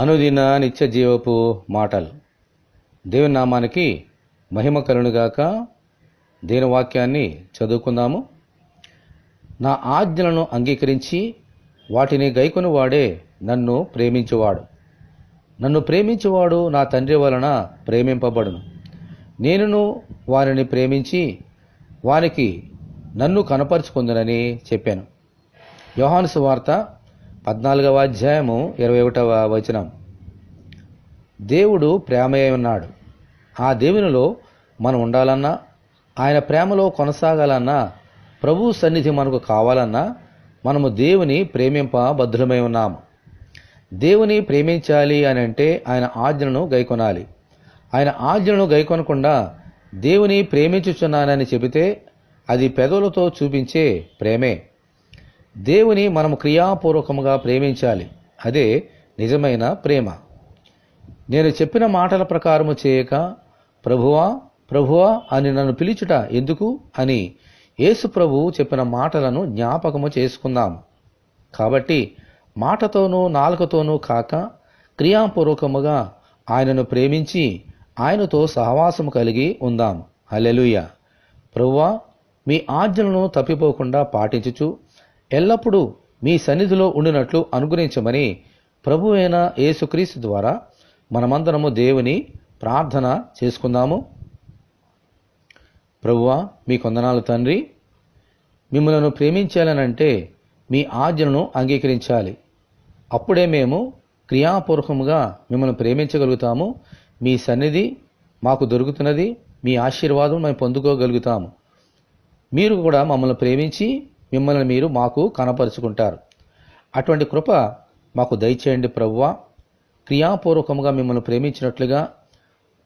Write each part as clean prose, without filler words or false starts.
అనుదిన నిత్య జీవపు మాటలు. దేవుని నామానికి మహిమ కలుగునుగాక. దేవుని వాక్యాన్ని చదువుకుందాము. నా ఆజ్ఞలను అంగీకరించి వాటిని గైకొని వాడే నన్ను ప్రేమించువాడు. నన్ను ప్రేమించువాడు నా తండ్రి వలన ప్రేమింపబడును. నేనును వారిని ప్రేమించి వారికి నన్ను కనపరుచుకుందునని చెప్పాను. యోహాను సువార్త 14వ అధ్యాయము 21వ వచనం. దేవుడు ప్రేమయే ఉన్నాడు. ఆ దేవునిలో మనం ఉండాలన్నా, ఆయన ప్రేమలో కొనసాగాలన్నా, ప్రభు సన్నిధి మనకు కావాలన్నా మనము దేవుని ప్రేమింప బద్ధులమై ఉన్నాము. దేవుని ప్రేమించాలి అని అంటే ఆయన ఆజ్ఞలను గైకొనాలి. ఆయన ఆజ్ఞలను గైకొనకుండా దేవుని ప్రేమించుచున్నానని చెబితే అది పెదవులతో చూపించే ప్రేమే. దేవుని మనము క్రియాపూర్వకముగా ప్రేమించాలి. అదే నిజమైన ప్రేమ. నేను చెప్పిన మాటల ప్రకారము చేయక ప్రభువా ప్రభువా అని నన్ను పిలుచుట ఎందుకు అని యేసు ప్రభువు చెప్పిన మాటలను జ్ఞాపకము చేసుకుందాం. కాబట్టి మాటతోనూ నాలుకతోనూ కాక క్రియాపూర్వకముగా ఆయనను ప్రేమించి ఆయనతో సహవాసము కలిగి ఉందాం. హల్లెలూయా. ప్రభువా, మీ ఆజ్ఞలను తప్పిపోకుండా పాటించుచు ఎల్లప్పుడూ మీ సన్నిధిలో ఉండినట్లు అనుగ్రహించమని ప్రభువైన యేసుక్రీస్తు ద్వారా మనమందరము దేవుని ప్రార్థన చేసుకుందాము. ప్రభువా, మీ వందనాలు తండ్రి. మిమ్మల్ని ప్రేమించాలనంటే మీ ఆజ్ఞలను అంగీకరించాలి. అప్పుడే మేము క్రియాపూర్వకముగా మిమ్మల్ని ప్రేమించగలుగుతాము. మీ సన్నిధి మాకు దొరుకుతున్నది. మీ ఆశీర్వాదం మేము పొందుకోగలుగుతాము. మీరు కూడా మమ్మల్ని ప్రేమించి మిమ్మల్ని మీరు మాకు కనపరుచుకుంటారు. అటువంటి కృప మాకు దయచేయండి ప్రభువా. క్రియాపూర్వకముగా మిమ్మల్ని ప్రేమించినట్లుగా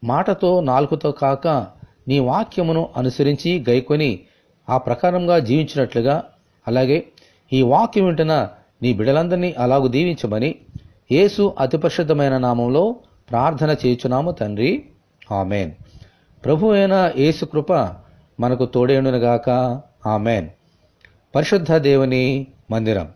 మాటతో నాలుకతో కాక నీ వాక్యమును అనుసరించి గైకొని ఆ ప్రకారంగా జీవించినట్లుగా, అలాగే ఈ వాక్యం వింటున్న నీ బిడ్డలందరినీ అలాగూ దీవించమని యేసు అతి పరిశుద్ధమైన నామంలో ప్రార్థన చేయుచున్నాము తండ్రి. ఆమెన్. ప్రభు అయిన యేసు కృప మనకు తోడేయునుగాక. ఆమెన్. పరిశుద్ధ దేవుని మందిరం.